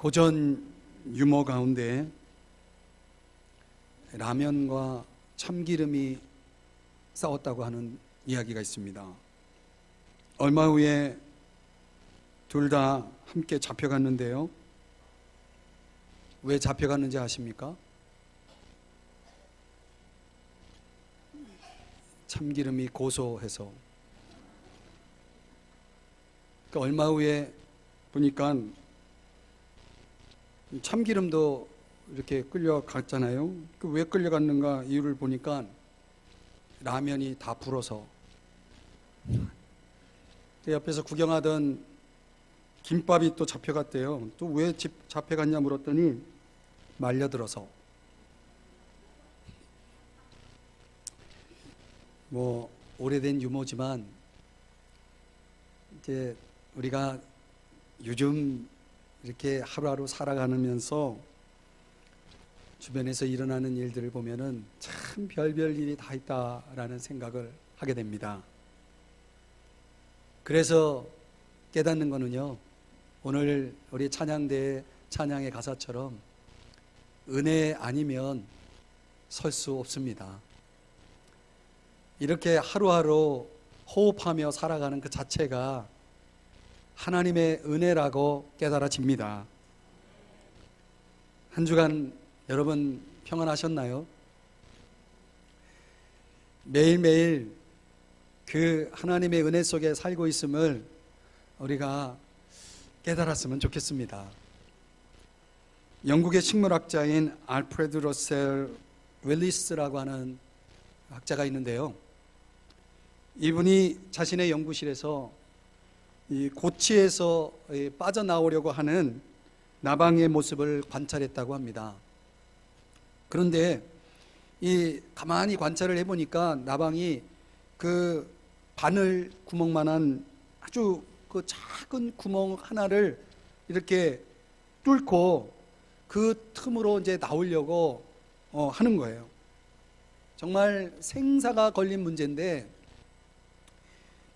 고전 유머 가운데 라면과 참기름이 싸웠다고 하는 이야기가 있습니다. 얼마 후에 둘 다 함께 잡혀갔는데요. 왜 잡혀갔는지 아십니까? 참기름이 고소해서. 그러니까 얼마 후에 보니까 참기름도 이렇게 끌려갔잖아요. 왜 끌려갔는가 이유를 보니까 라면이 다 불어서. 옆에서 구경하던 김밥이 또 잡혀갔대요. 또 왜 잡혀갔냐 물었더니 말려들어서. 오래된 유머지만 이제 우리가 요즘 이렇게 하루하루 살아가면서 주변에서 일어나는 일들을 보면은 참 별별 일이 다 있다라는 생각을 하게 됩니다. 그래서 깨닫는 거는요, 오늘 우리 찬양대의 찬양의 가사처럼 은혜 아니면 설 수 없습니다. 이렇게 하루하루 호흡하며 살아가는 그 자체가 하나님의 은혜라고 깨달아집니다. 한 주간 여러분 평안하셨나요? 매일매일 그 하나님의 은혜 속에 살고 있음을 우리가 깨달았으면 좋겠습니다. 영국의 식물학자인 알프레드 러셀 윌리스라고 하는 학자가 있는데요. 이분이 자신의 연구실에서 이 고치에서 빠져나오려고 하는 나방의 모습을 관찰했다고 합니다. 그런데 이 가만히 관찰을 해보니까 나방이 그 바늘 구멍만한 아주 그 작은 구멍 하나를 이렇게 뚫고 그 틈으로 이제 나오려고 하는 거예요. 정말 생사가 걸린 문제인데,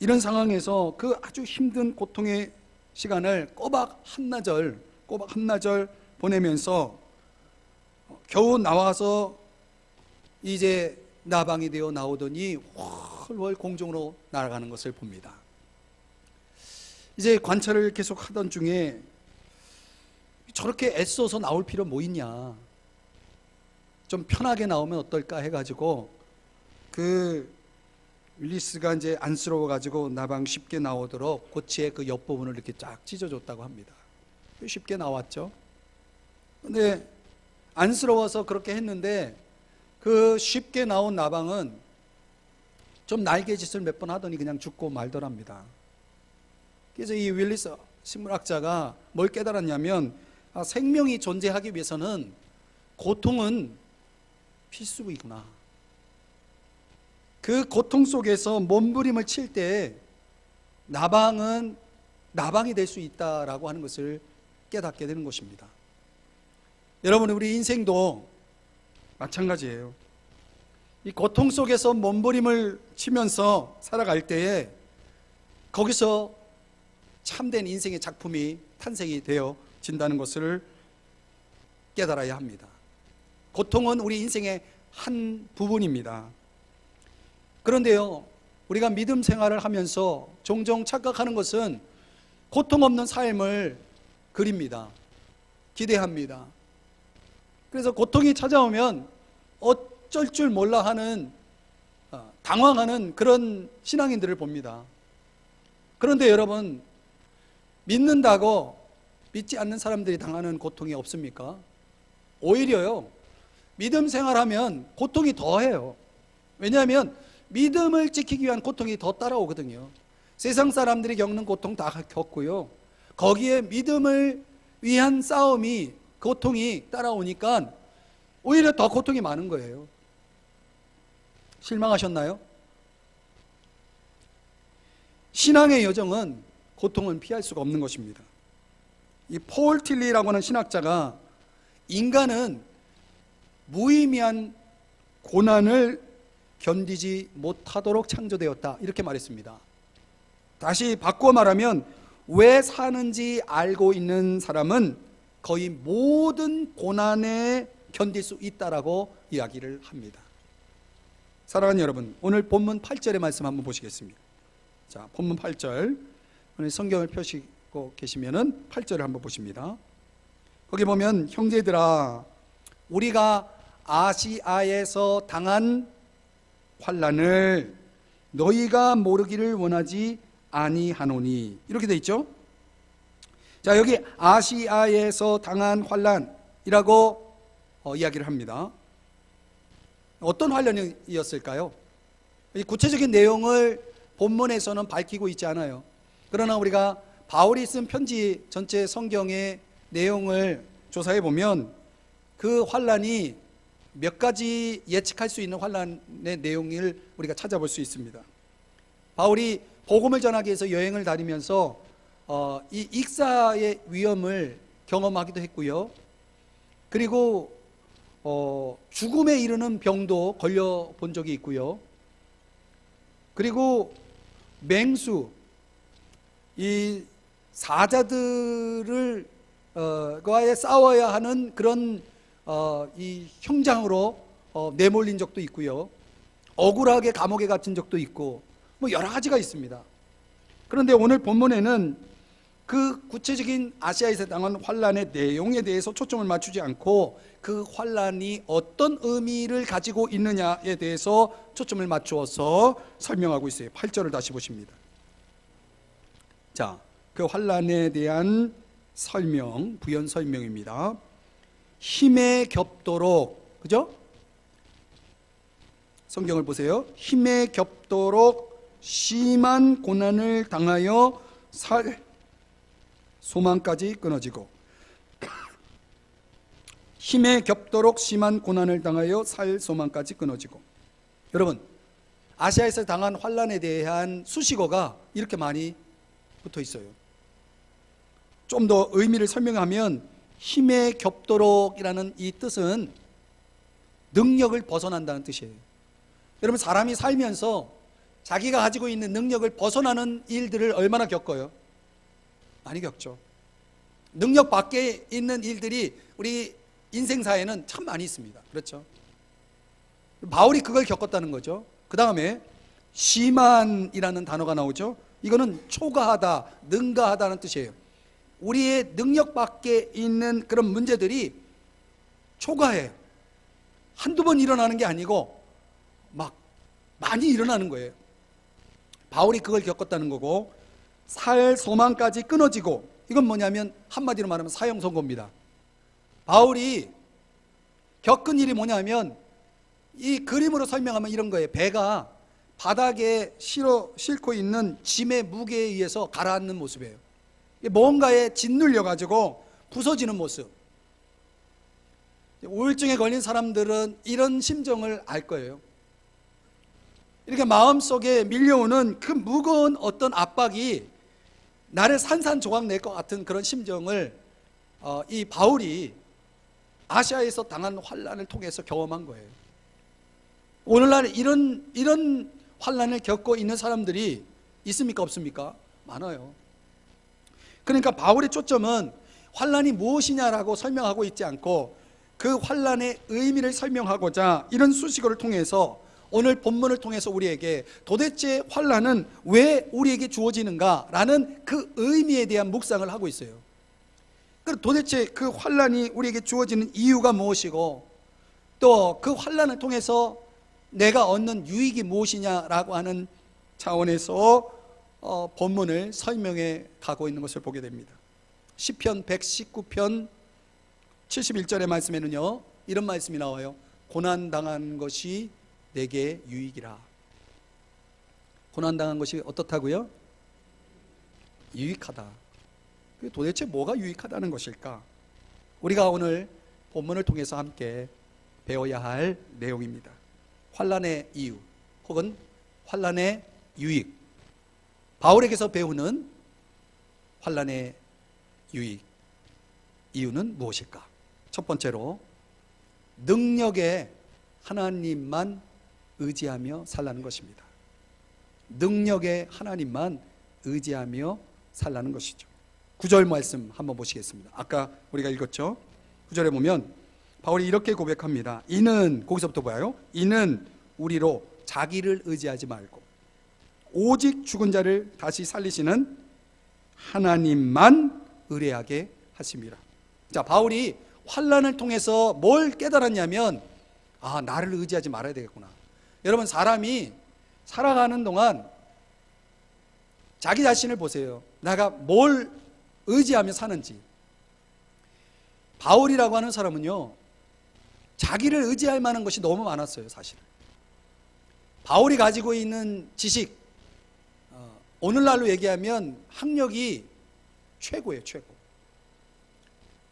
이런 상황에서 그 아주 힘든 고통의 시간을 꼬박 한나절 보내면서 겨우 나와서 이제 나방이 되어 나오더니 훨훨 공중으로 날아가는 것을 봅니다. 이제 관찰을 계속 하던 중에 저렇게 애써서 나올 필요 뭐 있냐, 좀 편하게 나오면 어떨까 해가지고 그 윌리스가 이제 안쓰러워 가지고 나방 쉽게 나오도록 고치의 그 옆부분을 이렇게 쫙 찢어줬다고 합니다. 쉽게 나왔죠. 근데 안쓰러워서 그렇게 했는데 그 쉽게 나온 나방은 좀 날개짓을 몇 번 하더니 그냥 죽고 말더랍니다. 그래서 이 윌리스 식물학자가 뭘 깨달았냐면, 생명이 존재하기 위해서는 고통은 필수이구나. 그 고통 속에서 몸부림을 칠 때 나방은 나방이 될 수 있다라고 하는 것을 깨닫게 되는 것입니다. 여러분, 우리 인생도 마찬가지예요. 이 고통 속에서 몸부림을 치면서 살아갈 때에 거기서 참된 인생의 작품이 탄생이 되어진다는 것을 깨달아야 합니다. 고통은 우리 인생의 한 부분입니다. 그런데요, 우리가 믿음 생활을 하면서 종종 착각하는 것은 고통 없는 삶을 그립니다. 기대합니다. 그래서 고통이 찾아오면 어쩔 줄 몰라 하는, 당황하는 그런 신앙인들을 봅니다. 그런데 여러분, 믿는다고 믿지 않는 사람들이 당하는 고통이 없습니까? 오히려요, 믿음 생활하면 고통이 더해요. 왜냐하면 믿음을 지키기 위한 고통이 더 따라오거든요. 세상 사람들이 겪는 고통 다 겪고요, 거기에 믿음을 위한 싸움이, 고통이 따라오니까 오히려 더 고통이 많은 거예요. 실망하셨나요? 신앙의 여정은 고통은 피할 수가 없는 것입니다. 이 폴 틸리라고 하는 신학자가 인간은 무의미한 고난을 견디지 못하도록 창조되었다, 이렇게 말했습니다. 다시 바꿔 말하면, 왜 사는지 알고 있는 사람은 거의 모든 고난에 견딜 수 있다라고 이야기를 합니다. 사랑하는 여러분, 오늘 본문 8절의 말씀 한번 보시겠습니다. 자, 본문 8절, 오늘 성경을 펴시고 계시면은 8절을 한번 보십니다. 거기 보면, 형제들아, 우리가 아시아에서 당한 환난을 너희가 모르기를 원하지 아니하노니, 이렇게 돼 있죠. 자, 여기 아시아에서 당한 환난이라고 이야기를 합니다. 어떤 환난이었을까요? 이 구체적인 내용을 본문에서는 밝히고 있지 않아요. 그러나 우리가 바울이 쓴 편지 전체 성경의 내용을 조사해 보면 그 환난이 몇 가지 예측할 수 있는 환난의 내용을 우리가 찾아볼 수 있습니다. 바울이 복음을 전하기 위해서 여행을 다니면서 이 익사의 위험을 경험하기도 했고요. 그리고 죽음에 이르는 병도 걸려본 적이 있고요. 그리고 맹수, 이 사자들을 과에 싸워야 하는 그런 이 형장으로 내몰린 적도 있고요. 억울하게 감옥에 갇힌 적도 있고, 뭐 여러 가지가 있습니다. 그런데 오늘 본문에는 그 구체적인 아시아에서 당한 환난의 내용에 대해서 초점을 맞추지 않고 그 환난이 어떤 의미를 가지고 있느냐에 대해서 초점을 맞추어서 설명하고 있어요. 8절을 다시 보십니다. 자, 그 환난에 대한 설명, 부연 설명입니다. 힘에 겹도록, 그죠? 성경을 보세요. 힘에 겹도록 심한 고난을 당하여 살 소망까지 끊어지고, 힘에 겹도록 심한 고난을 당하여 살 소망까지 끊어지고. 여러분, 아시아에서 당한 환난에 대한 수식어가 이렇게 많이 붙어 있어요. 좀 더 의미를 설명하면, 힘에 겹도록이라는 이 뜻은 능력을 벗어난다는 뜻이에요. 여러분, 사람이 살면서 자기가 가지고 있는 능력을 벗어나는 일들을 얼마나 겪어요? 많이 겪죠. 능력 밖에 있는 일들이 우리 인생사에는 참 많이 있습니다. 그렇죠? 바울이 그걸 겪었다는 거죠. 그 다음에 심한이라는 단어가 나오죠. 이거는 초과하다, 능가하다는 뜻이에요. 우리의 능력 밖에 있는 그런 문제들이 초과해요. 한두 번 일어나는 게 아니고 막 많이 일어나는 거예요. 바울이 그걸 겪었다는 거고, 살 소망까지 끊어지고, 이건 뭐냐면 한마디로 말하면 사형 선고입니다. 바울이 겪은 일이 뭐냐면, 이 그림으로 설명하면 이런 거예요. 배가 바닥에 싣고 있는 짐의 무게에 의해서 가라앉는 모습이에요. 뭔가에 짓눌려 가지고 부서지는 모습. 우울증에 걸린 사람들은 이런 심정을 알 거예요. 이렇게 마음속에 밀려오는 그 무거운 어떤 압박이 나를 산산조각 낼 것 같은 그런 심정을 이 바울이 아시아에서 당한 환난을 통해서 경험한 거예요. 오늘날 이런 환난을 겪고 있는 사람들이 있습니까, 없습니까? 많아요. 그러니까 바울의 초점은 환난이 무엇이냐라고 설명하고 있지 않고 그 환난의 의미를 설명하고자 이런 수식어를 통해서 오늘 본문을 통해서 우리에게 도대체 환난은 왜 우리에게 주어지는가라는 그 의미에 대한 묵상을 하고 있어요. 그럼 도대체 그 환난이 우리에게 주어지는 이유가 무엇이고, 또 그 환난을 통해서 내가 얻는 유익이 무엇이냐라고 하는 차원에서 본문을 설명해 가고 있는 것을 보게 됩니다. 시편 119편 71절의 말씀에는요, 이런 말씀이 나와요. 고난당한 것이 내게 유익이라. 고난당한 것이 어떻다고요? 유익하다. 도대체 뭐가 유익하다는 것일까? 우리가 오늘 본문을 통해서 함께 배워야 할 내용입니다. 환난의 이유 혹은 환난의 유익, 바울에게서 배우는 환난의 유익, 이유는 무엇일까? 첫 번째로 능력의 하나님만 의지하며 살라는 것입니다. 능력의 하나님만 의지하며 살라는 것이죠. 9절 말씀 한번 보시겠습니다. 아까 우리가 읽었죠. 9절에 보면 바울이 이렇게 고백합니다. 이는, 거기서부터 봐요. 이는 우리로 자기를 의지하지 말고 오직 죽은 자를 다시 살리시는 하나님만 의뢰하게 하심이라. 자, 바울이 환난을 통해서 뭘 깨달았냐면, 아, 나를 의지하지 말아야 되겠구나. 여러분, 사람이 살아가는 동안 자기 자신을 보세요. 내가 뭘 의지하며 사는지. 바울이라고 하는 사람은요, 자기를 의지할 만한 것이 너무 많았어요. 사실 바울이 가지고 있는 지식, 오늘날로 얘기하면 학력이 최고예요. 최고.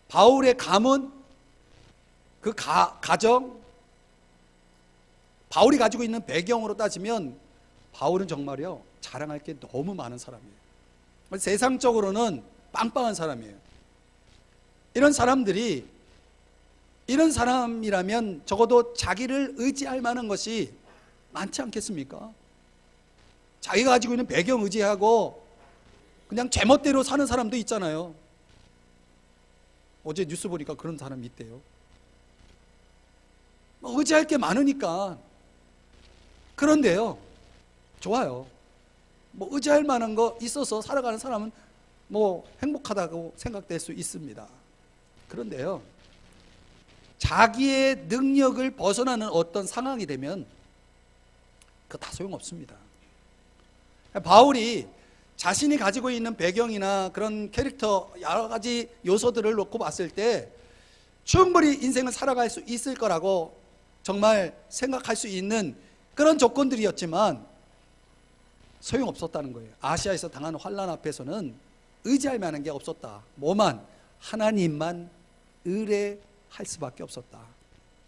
바울의 가문, 그 가정, 바울이 가지고 있는 배경으로 따지면 바울은 정말요, 자랑할 게 너무 많은 사람이에요. 세상적으로는 빵빵한 사람이에요. 이런 사람이라면 적어도 자기를 의지할 만한 것이 많지 않겠습니까? 자기가 가지고 있는 배경 의지하고 그냥 제멋대로 사는 사람도 있잖아요. 어제 뉴스 보니까 그런 사람이 있대요. 의지할 게 많으니까. 그런데요, 좋아요. 의지할 만한 거 있어서 살아가는 사람은 행복하다고 생각될 수 있습니다. 그런데요, 자기의 능력을 벗어나는 어떤 상황이 되면 그거 다 소용없습니다. 바울이 자신이 가지고 있는 배경이나 그런 캐릭터 여러 가지 요소들을 놓고 봤을 때 충분히 인생을 살아갈 수 있을 거라고 정말 생각할 수 있는 그런 조건들이었지만 소용없었다는 거예요. 아시아에서 당한 환난 앞에서는 의지할 만한 게 없었다. 뭐만? 하나님만 의뢰할 수밖에 없었다.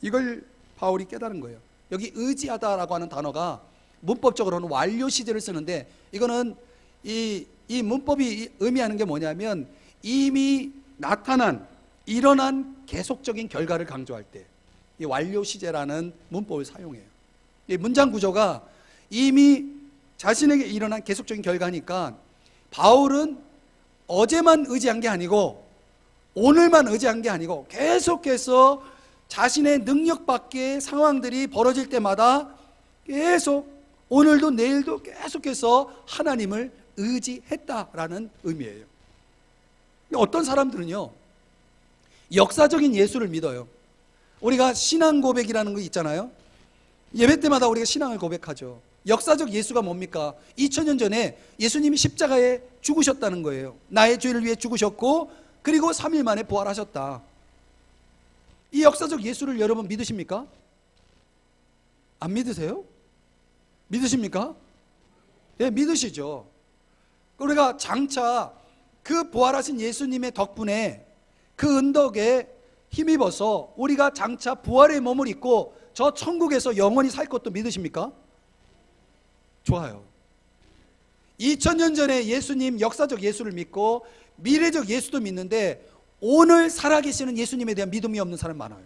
이걸 바울이 깨달은 거예요. 여기 의지하다라고 하는 단어가 문법적으로는 완료 시제를 쓰는데, 이거는 이 문법이 의미하는 게 뭐냐면 이미 나타난, 일어난 계속적인 결과를 강조할 때 이 완료 시제라는 문법을 사용해요. 이 문장 구조가 이미 자신에게 일어난 계속적인 결과니까 바울은 어제만 의지한 게 아니고 오늘만 의지한 게 아니고 계속해서 자신의 능력 밖의 상황들이 벌어질 때마다 계속 오늘도 내일도 계속해서 하나님을 의지했다라는 의미예요. 어떤 사람들은요, 역사적인 예수를 믿어요. 우리가 신앙 고백이라는 거 있잖아요. 예배 때마다 우리가 신앙을 고백하죠. 역사적 예수가 뭡니까? 2000년 전에 예수님이 십자가에 죽으셨다는 거예요. 나의 죄를 위해 죽으셨고 그리고 3일 만에 부활하셨다. 이 역사적 예수를 여러분 믿으십니까? 안 믿으세요? 믿으십니까? 예, 믿으시죠. 우리가 장차 그 부활하신 예수님의 덕분에 그 은덕에 힘입어서 우리가 장차 부활의 몸을 입고 저 천국에서 영원히 살 것도 믿으십니까? 좋아요. 2000년 전에 예수님, 역사적 예수를 믿고 미래적 예수도 믿는데 오늘 살아계시는 예수님에 대한 믿음이 없는 사람 많아요.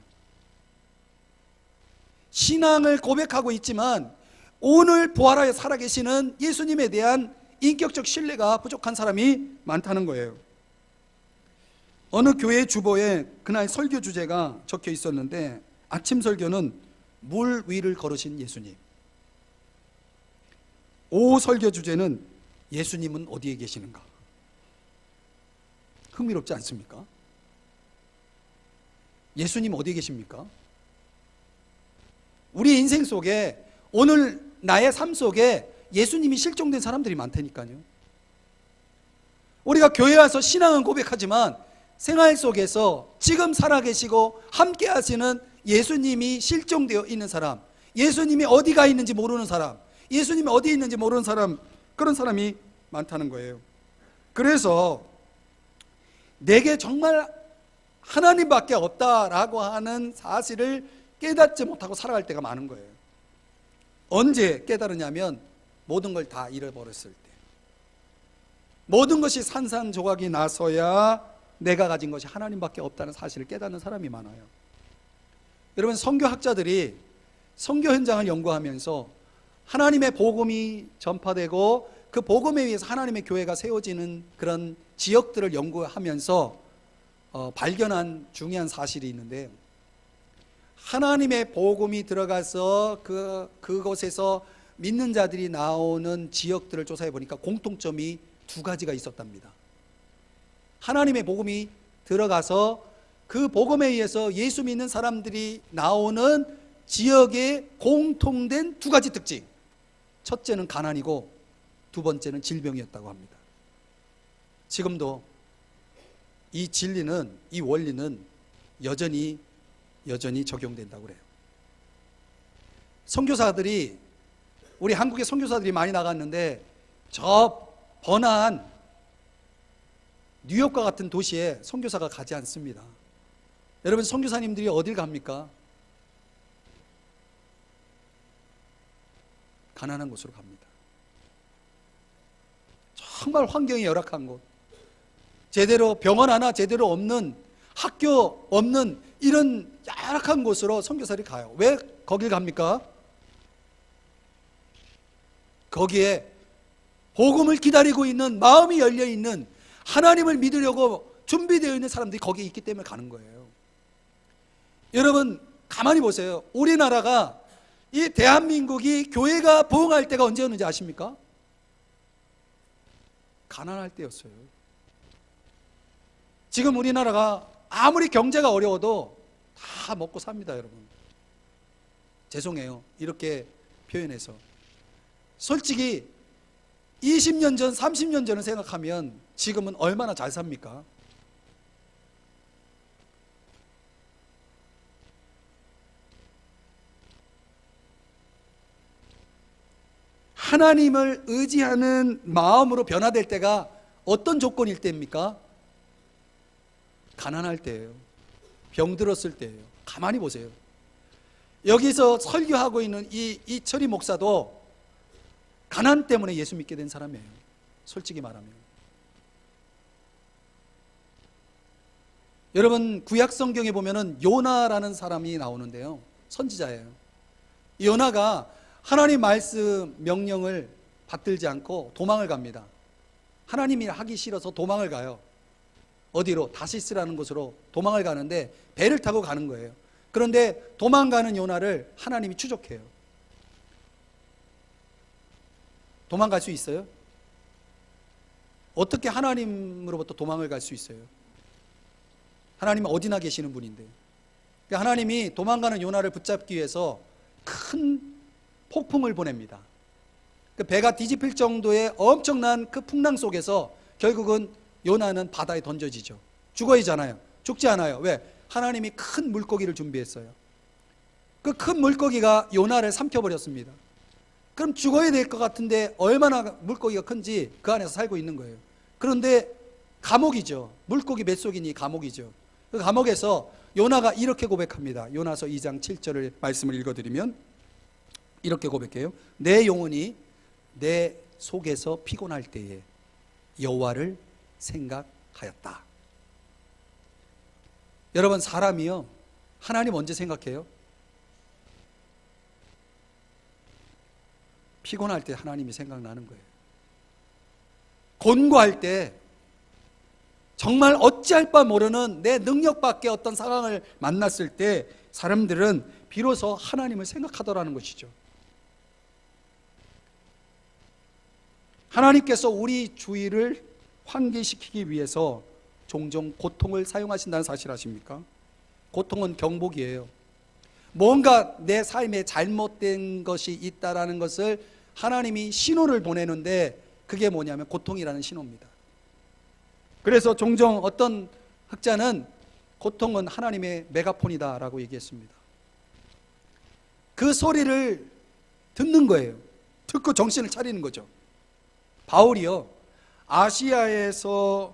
신앙을 고백하고 있지만 오늘 부활하여 살아계시는 예수님에 대한 인격적 신뢰가 부족한 사람이 많다는 거예요. 어느 교회 주보에 그날 설교 주제가 적혀 있었는데 아침 설교는 물 위를 걸으신 예수님, 오후 설교 주제는 예수님은 어디에 계시는가. 흥미롭지 않습니까? 예수님 어디에 계십니까? 우리 인생 속에, 오늘 나의 삶 속에 예수님이 실종된 사람들이 많다니까요. 우리가 교회 와서 신앙은 고백하지만 생활 속에서 지금 살아계시고 함께 하시는 예수님이 실종되어 있는 사람, 예수님이 어디가 있는지 모르는 사람, 예수님이 어디 있는지 모르는 사람, 그런 사람이 많다는 거예요. 그래서 내게 정말 하나님밖에 없다라고 하는 사실을 깨닫지 못하고 살아갈 때가 많은 거예요. 언제 깨달으냐면 모든 걸 다 잃어버렸을 때, 모든 것이 산산조각이 나서야 내가 가진 것이 하나님밖에 없다는 사실을 깨닫는 사람이 많아요. 여러분, 선교학자들이 선교 현장을 연구하면서 하나님의 복음이 전파되고 그 복음에 의해서 하나님의 교회가 세워지는 그런 지역들을 연구하면서 발견한 중요한 사실이 있는데, 하나님의 복음이 들어가서 그곳에서 믿는 자들이 나오는 지역들을 조사해 보니까 공통점이 두 가지가 있었답니다. 하나님의 복음이 들어가서 그 복음에 의해서 예수 믿는 사람들이 나오는 지역의 공통된 두 가지 특징. 첫째는 가난이고 두 번째는 질병이었다고 합니다. 지금도 이 진리는, 이 원리는 여전히 적용된다고 그래요. 선교사들이, 우리 한국의 선교사들이 많이 나갔는데 저 번화한 뉴욕과 같은 도시에 선교사가 가지 않습니다. 여러분, 선교사님들이 어딜 갑니까? 가난한 곳으로 갑니다. 정말 환경이 열악한 곳, 제대로 병원 하나 제대로 없는, 학교 없는 이런 열악한 곳으로 선교사들이 가요. 왜 거길 갑니까? 거기에 복음을 기다리고 있는, 마음이 열려 있는, 하나님을 믿으려고 준비되어 있는 사람들이 거기에 있기 때문에 가는 거예요. 여러분, 가만히 보세요. 우리나라가, 이 대한민국이 교회가 부흥할 때가 언제였는지 아십니까? 가난할 때였어요. 지금 우리나라가 아무리 경제가 어려워도 다 먹고 삽니다, 여러분. 죄송해요, 이렇게 표현해서. 솔직히 20년 전, 30년 전을 생각하면 지금은 얼마나 잘 삽니까? 하나님을 의지하는 마음으로 변화될 때가 어떤 조건일 때입니까? 가난할 때예요. 병들었을 때예요. 가만히 보세요. 여기서 설교하고 있는 이철희 목사도 가난 때문에 예수 믿게 된 사람이에요. 솔직히 말하면. 여러분, 구약 성경에 보면은 요나라는 사람이 나오는데요, 선지자예요. 요나가 하나님 말씀 명령을 받들지 않고 도망을 갑니다. 하나님이 하기 싫어서 도망을 가요. 어디로? 다시스라는 곳으로 도망을 가는데 배를 타고 가는 거예요. 그런데 도망가는 요나를 하나님이 추적해요. 도망갈 수 있어요? 어떻게 하나님으로부터 도망을 갈 수 있어요? 하나님은 어디나 계시는 분인데. 하나님이 도망가는 요나를 붙잡기 위해서 큰 폭풍을 보냅니다. 배가 뒤집힐 정도의 엄청난 그 풍랑 속에서 결국은 요나는 바다에 던져지죠. 죽어야잖아요. 죽지 않아요. 왜? 하나님이 큰 물고기를 준비했어요. 그 큰 물고기가 요나를 삼켜버렸습니다. 그럼 죽어야 될 것 같은데 얼마나 물고기가 큰지 그 안에서 살고 있는 거예요. 그런데 감옥이죠. 물고기 뱃속이니 감옥이죠. 그 감옥에서 요나가 이렇게 고백합니다. 요나서 2장 7절을 말씀을 읽어드리면 이렇게 고백해요. 내 영혼이 내 속에서 피곤할 때에 여호와를 생각하였다. 여러분, 사람이요, 하나님 언제 생각해요? 피곤할 때 하나님이 생각나는 거예요. 곤고할 때, 정말 어찌할 바 모르는 내 능력 밖의 어떤 상황을 만났을 때 사람들은 비로소 하나님을 생각하더라는 것이죠. 하나님께서 우리 주의를 환기시키기 위해서 종종 고통을 사용하신다는 사실 아십니까? 고통은 경복이에요. 뭔가 내 삶에 잘못된 것이 있다라는 것을 하나님이 신호를 보내는데, 그게 뭐냐면 고통이라는 신호입니다. 그래서 종종 어떤 학자는 고통은 하나님의 메가폰이다라고 얘기했습니다. 그 소리를 듣는 거예요. 듣고 정신을 차리는 거죠. 바울이요, 아시아에서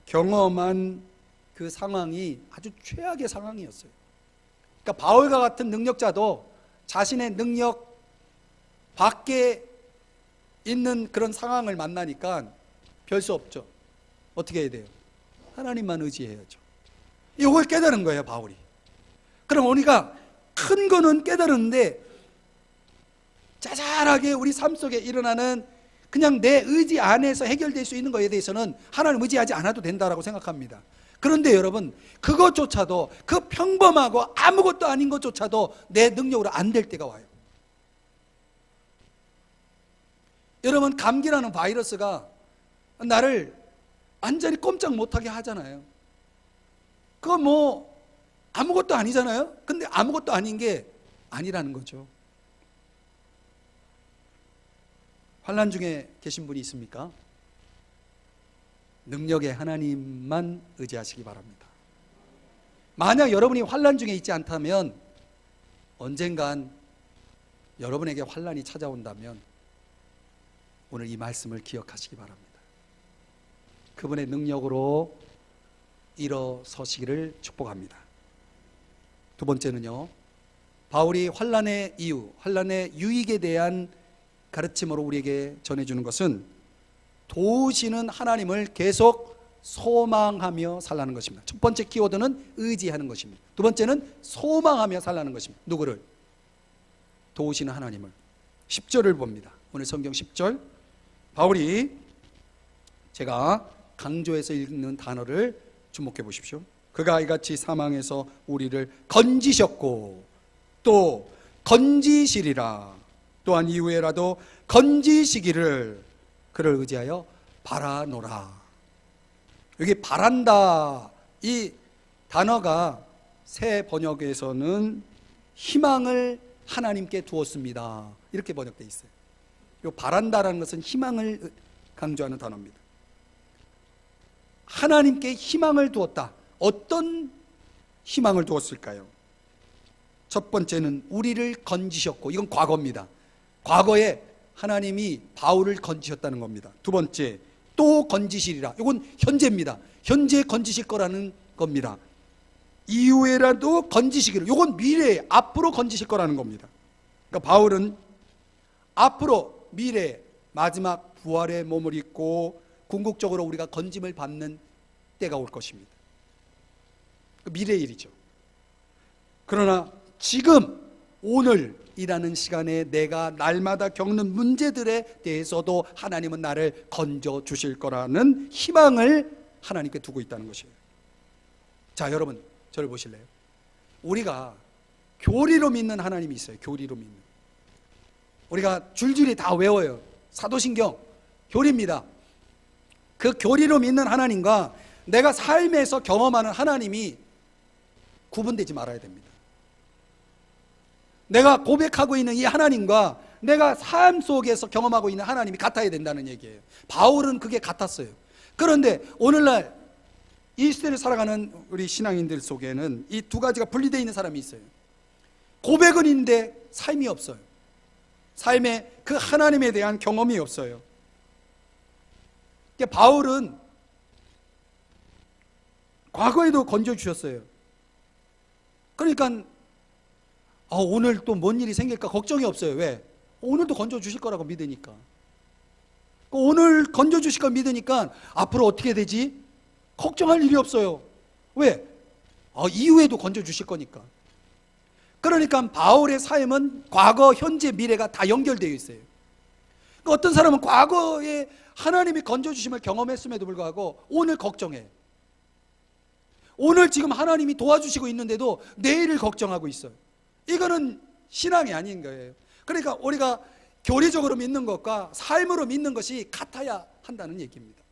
경험한 그 상황이 아주 최악의 상황이었어요. 그러니까 바울과 같은 능력자도 자신의 능력 밖에 있는 그런 상황을 만나니까 별 수 없죠. 어떻게 해야 돼요? 하나님만 의지해야죠. 이걸 깨달은 거예요, 바울이. 그럼 우리가 큰 거는 깨달았는데 자잘하게 우리 삶 속에 일어나는 그냥 내 의지 안에서 해결될 수 있는 것에 대해서는 하나님 의지하지 않아도 된다라고 생각합니다. 그런데 여러분, 그것조차도, 그 평범하고 아무것도 아닌 것조차도 내 능력으로 안 될 때가 와요. 여러분, 감기라는 바이러스가 나를 완전히 꼼짝 못하게 하잖아요. 그거 뭐 아무것도 아니잖아요. 근데 아무것도 아닌 게 아니라는 거죠. 환난 중에 계신 분이 있습니까? 능력의 하나님만 의지하시기 바랍니다. 만약 여러분이 환난 중에 있지 않다면 언젠간 여러분에게 환난이 찾아온다면 오늘 이 말씀을 기억하시기 바랍니다. 그분의 능력으로 일어서시기를 축복합니다. 두 번째는요, 바울이 환난의 이유, 환난의 유익에 대한 가르침으로 우리에게 전해주는 것은 도우시는 하나님을 계속 소망하며 살라는 것입니다. 첫 번째 키워드는 의지하는 것입니다. 두 번째는 소망하며 살라는 것입니다. 누구를? 도우시는 하나님을. 10절을 봅니다. 오늘 성경 10절, 바울이 제가 강조해서 읽는 단어를 주목해 보십시오. 그가 이같이 사망에서 우리를 건지셨고 또 건지시리라. 또한 이후에라도 건지시기를 그를 의지하여 바라노라. 여기 바란다, 이 단어가 새 번역에서는 희망을 하나님께 두었습니다, 이렇게 번역되어 있어요. 이 바란다라는 것은 희망을 강조하는 단어입니다. 하나님께 희망을 두었다. 어떤 희망을 두었을까요? 첫 번째는 우리를 건지셨고, 이건 과거입니다. 과거에 하나님이 바울을 건지셨다는 겁니다. 두 번째, 또 건지시리라. 이건 현재입니다. 현재 건지실 거라는 겁니다. 이후에라도 건지시기를, 이건 미래에, 앞으로 건지실 거라는 겁니다. 그러니까 바울은 앞으로 미래 마지막 부활의 몸을 입고 궁극적으로 우리가 건짐을 받는 때가 올 것입니다. 미래의 일이죠. 그러나 지금 오늘이라는 시간에 내가 날마다 겪는 문제들에 대해서도 하나님은 나를 건져 주실 거라는 희망을 하나님께 두고 있다는 것이에요. 자, 여러분, 저를 보실래요? 우리가 교리로 믿는 하나님이 있어요. 교리로 믿는. 우리가 줄줄이 다 외워요. 사도신경 교리입니다. 그 교리로 믿는 하나님과 내가 삶에서 경험하는 하나님이 구분되지 말아야 됩니다. 내가 고백하고 있는 이 하나님과 내가 삶 속에서 경험하고 있는 하나님이 같아야 된다는 얘기예요. 바울은 그게 같았어요. 그런데 오늘날 이 시대를 살아가는 우리 신앙인들 속에는 이 두 가지가 분리되어 있는 사람이 있어요. 고백은 있는데 삶이 없어요. 삶에 그 하나님에 대한 경험이 없어요. 그러니까 바울은 과거에도 건져주셨어요. 그러니까 오늘 또 뭔 일이 생길까 걱정이 없어요. 왜? 오늘도 건져주실 거라고 믿으니까. 오늘 건져주실 걸 믿으니까 앞으로 어떻게 되지? 걱정할 일이 없어요. 왜? 이후에도 건져주실 거니까. 그러니까 바울의 삶은 과거, 현재, 미래가 다 연결되어 있어요. 그러니까 어떤 사람은 과거에 하나님이 건져주심을 경험했음에도 불구하고 오늘 걱정해. 오늘 지금 하나님이 도와주시고 있는데도 내일을 걱정하고 있어요. 이거는 신앙이 아닌 거예요. 그러니까 우리가 교리적으로 믿는 것과 삶으로 믿는 것이 같아야 한다는 얘기입니다.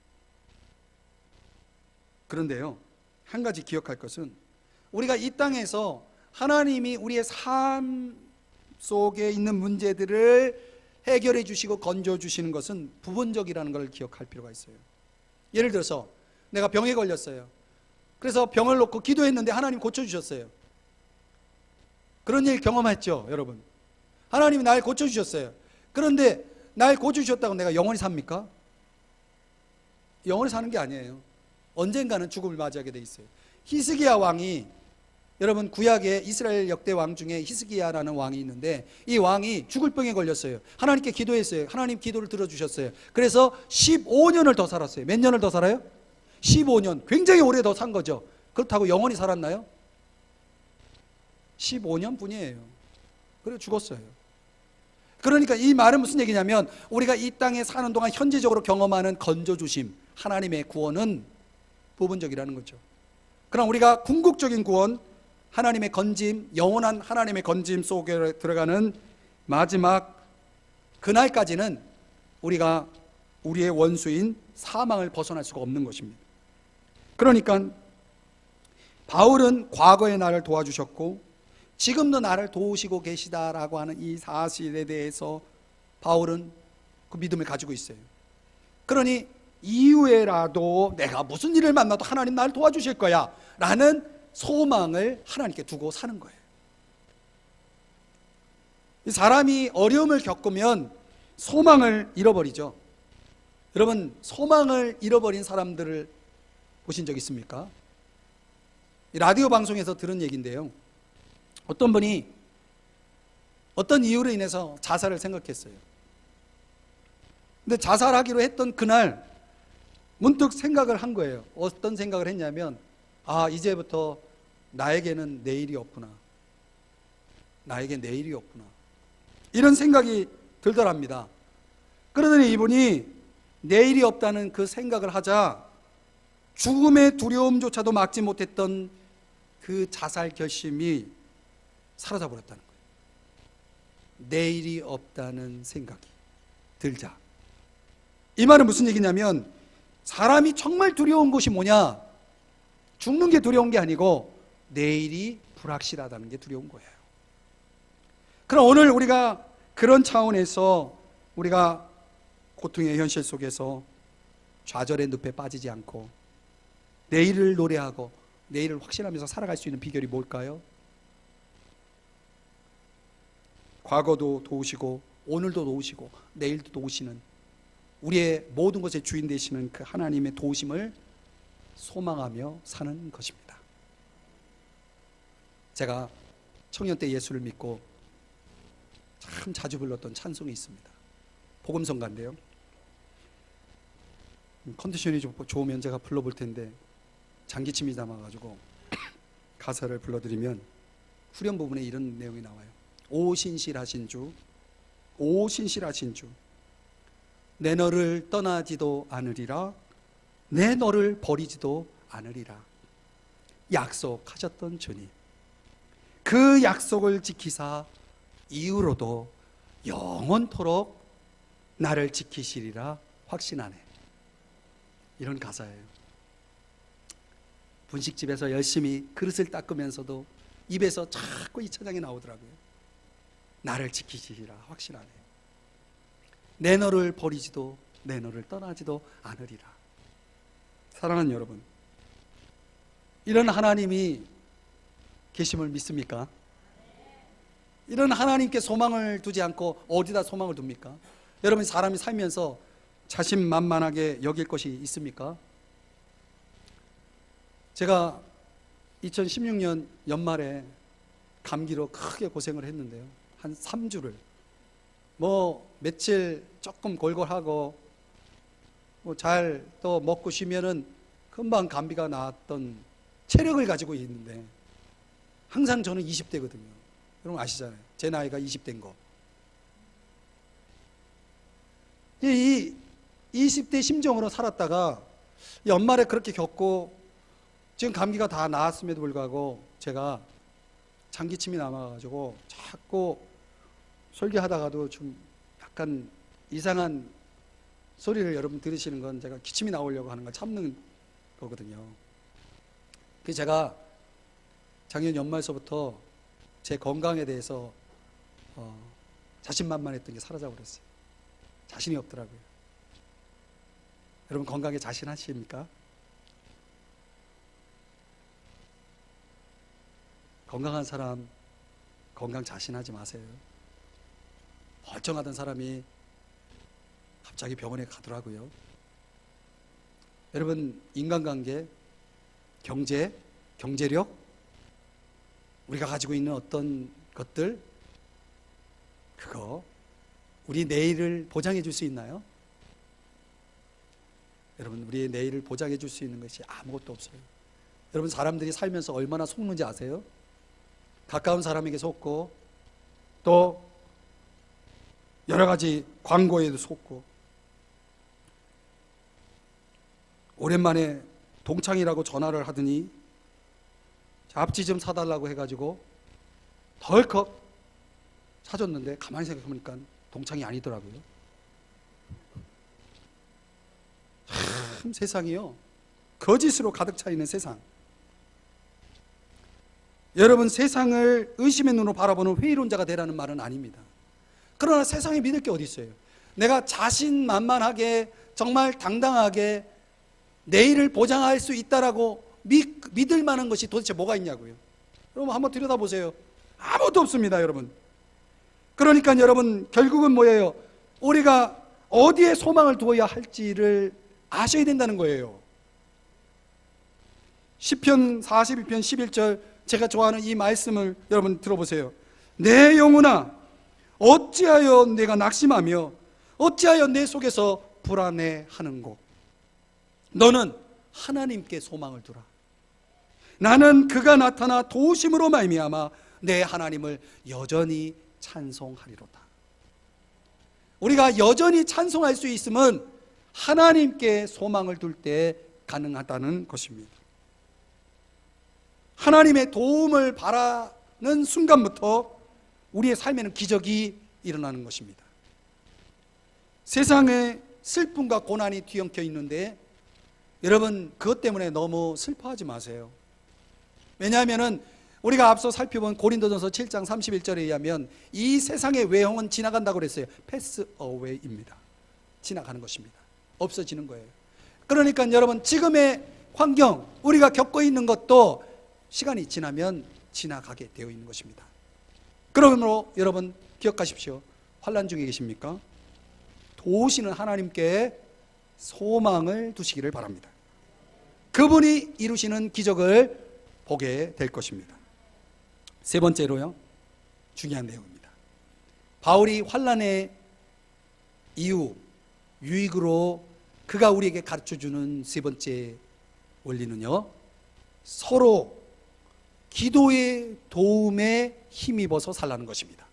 그런데요, 한 가지 기억할 것은 우리가 이 땅에서 하나님이 우리의 삶 속에 있는 문제들을 해결해 주시고 건져 주시는 것은 부분적이라는 걸 기억할 필요가 있어요. 예를 들어서 내가 병에 걸렸어요. 그래서 병을 놓고 기도했는데 하나님 고쳐주셨어요. 그런 일 경험했죠, 여러분? 하나님이 날 고쳐주셨어요. 그런데 날 고쳐주셨다고 내가 영원히 삽니까? 영원히 사는 게 아니에요. 언젠가는 죽음을 맞이하게 돼 있어요. 히스기야 왕이, 여러분, 구약에 이스라엘 역대 왕 중에 히스기야라는 왕이 있는데 이 왕이 죽을 병에 걸렸어요. 하나님께 기도했어요. 하나님 기도를 들어주셨어요. 그래서 15년을 더 살았어요. 몇 년을 더 살아요? 15년. 굉장히 오래 더 산 거죠. 그렇다고 영원히 살았나요? 15년 뿐이에요. 그래 죽었어요. 그러니까 이 말은 무슨 얘기냐면 우리가 이 땅에 사는 동안 현재적으로 경험하는 건져주심, 하나님의 구원은 부분적이라는 거죠. 그럼 우리가 궁극적인 구원, 하나님의 건짐, 영원한 하나님의 건짐 속에 들어가는 마지막 그날까지는 우리가 우리의 원수인 사망을 벗어날 수가 없는 것입니다. 그러니까 바울은 과거의 나를 도와주셨고 지금도 나를 도우시고 계시다라고 하는 이 사실에 대해서 바울은 그 믿음을 가지고 있어요. 그러니 이후에라도 내가 무슨 일을 만나도 하나님 나를 도와주실 거야 라는 소망을 하나님께 두고 사는 거예요. 사람이 어려움을 겪으면 소망을 잃어버리죠. 여러분, 소망을 잃어버린 사람들을 보신 적 있습니까? 라디오 방송에서 들은 얘기인데요, 어떤 분이 어떤 이유로 인해서 자살을 생각했어요. 근데 자살하기로 했던 그날 문득 생각을 한 거예요. 어떤 생각을 했냐면, 아, 이제부터 나에게는 내일이 없구나. 나에게 내일이 없구나. 이런 생각이 들더랍니다. 그러더니 이분이 내일이 없다는 그 생각을 하자 죽음의 두려움조차도 막지 못했던 그 자살 결심이 사라져 버렸다는 거예요. 내일이 없다는 생각이 들자. 이 말은 무슨 얘기냐면 사람이 정말 두려운 것이 뭐냐? 죽는 게 두려운 게 아니고 내일이 불확실하다는 게 두려운 거예요. 그럼 오늘 우리가 그런 차원에서 우리가 고통의 현실 속에서 좌절의 늪에 빠지지 않고 내일을 노래하고 내일을 확신하면서 살아갈 수 있는 비결이 뭘까요? 과거도 도우시고 오늘도 도우시고 내일도 도우시는 우리의 모든 것의 주인 되시는 그 하나님의 도우심을 소망하며 사는 것입니다. 제가 청년 때 예수를 믿고 참 자주 불렀던 찬송이 있습니다. 복음성가인데요, 컨디션이 좋으면 제가 불러볼 텐데 장기침이 남아가지고 가사를 불러드리면 후렴 부분에 이런 내용이 나와요. 오 신실하신 주, 오 신실하신 주, 내 너를 떠나지도 않으리라, 내 너를 버리지도 않으리라. 약속하셨던 주님, 그 약속을 지키사 이후로도 영원토록 나를 지키시리라 확신하네. 이런 가사예요. 분식집에서 열심히 그릇을 닦으면서도 입에서 자꾸 이 찬양이 나오더라고요. 나를 지키시리라 확신하네. 내 너를 버리지도 내 너를 떠나지도 않으리라. 사랑하는 여러분, 이런 하나님이 계심을 믿습니까? 이런 하나님께 소망을 두지 않고 어디다 소망을 둡니까? 여러분, 사람이 살면서 자신만만하게 여길 것이 있습니까? 제가 2016년 연말에 감기로 크게 고생을 했는데요, 한 3주를 며칠 조금 골골하고 잘 또 먹고 쉬면은 금방 감기가 나았던 체력을 가지고 있는데 항상 저는 20대거든요. 여러분 아시잖아요. 제 나이가 20대인 거. 이 20대 심정으로 살았다가 연말에 그렇게 겪고 지금 감기가 다 나았음에도 불구하고 제가 장기침이 남아가지고 자꾸 설교하다가도 좀 약간 이상한 소리를 여러분 들으시는 건 제가 기침이 나오려고 하는 걸 참는 거거든요. 그래서 제가 작년 연말서부터 제 건강에 대해서 자신만만했던 게 사라져 버렸어요. 자신이 없더라고요. 여러분 건강에 자신하십니까? 건강한 사람 건강 자신하지 마세요. 멀쩡하던 사람이 갑자기 병원에 가더라고요. 여러분, 인간관계, 경제, 경제력, 우리가 가지고 있는 어떤 것들, 그거 우리 내일을 보장해 줄 수 있나요? 여러분, 우리의 내일을 보장해 줄 수 있는 것이 아무것도 없어요. 여러분, 사람들이 살면서 얼마나 속는지 아세요? 가까운 사람에게 속고 또 여러 가지 광고에도 속고, 오랜만에 동창이라고 전화를 하더니 잡지 좀 사달라고 해가지고 덜컥 사줬는데 가만히 생각해보니까 동창이 아니더라고요. 참 세상이요, 거짓으로 가득 차 있는 세상. 여러분, 세상을 의심의 눈으로 바라보는 회의론자가 되라는 말은 아닙니다. 그러나 세상에 믿을 게 어디 있어요? 내가 자신만만하게 정말 당당하게 내일을 보장할 수 있다라고 믿을 만한 것이 도대체 뭐가 있냐고요. 여러분 한번 들여다보세요. 아무것도 없습니다, 여러분. 그러니까 여러분, 결국은 뭐예요? 우리가 어디에 소망을 두어야 할지를 아셔야 된다는 거예요. 시편 42편 11절, 제가 좋아하는 이 말씀을 여러분 들어보세요. 내 영혼아, 어찌하여 내가 낙심하며 어찌하여 내 속에서 불안해하는고. 너는 하나님께 소망을 두라. 나는 그가 나타나 도우심으로 말미암아 내 하나님을 여전히 찬송하리로다. 우리가 여전히 찬송할 수 있음은 하나님께 소망을 둘 때 가능하다는 것입니다. 하나님의 도움을 바라는 순간부터 우리의 삶에는 기적이 일어나는 것입니다. 세상에 슬픔과 고난이 뒤엉켜 있는데 여러분, 그것 때문에 너무 슬퍼하지 마세요. 왜냐하면 우리가 앞서 살펴본 고린도전서 7장 31절에 의하면 이 세상의 외형은 지나간다고 그랬어요. 패스 어웨이입니다. 지나가는 것입니다. 없어지는 거예요. 그러니까 여러분, 지금의 환경, 우리가 겪고 있는 것도 시간이 지나면 지나가게 되어 있는 것입니다. 그러므로 여러분 기억하십시오. 환난 중에 계십니까? 도우시는 하나님께 소망을 두시기를 바랍니다. 그분이 이루시는 기적을 보게 될 것입니다. 세 번째로요, 중요한 내용입니다. 바울이 환난의 이유, 유익으로 그가 우리에게 가르쳐주는 세 번째 원리는요, 서로 기도의 도움에 힘입어서 살라는 것입니다.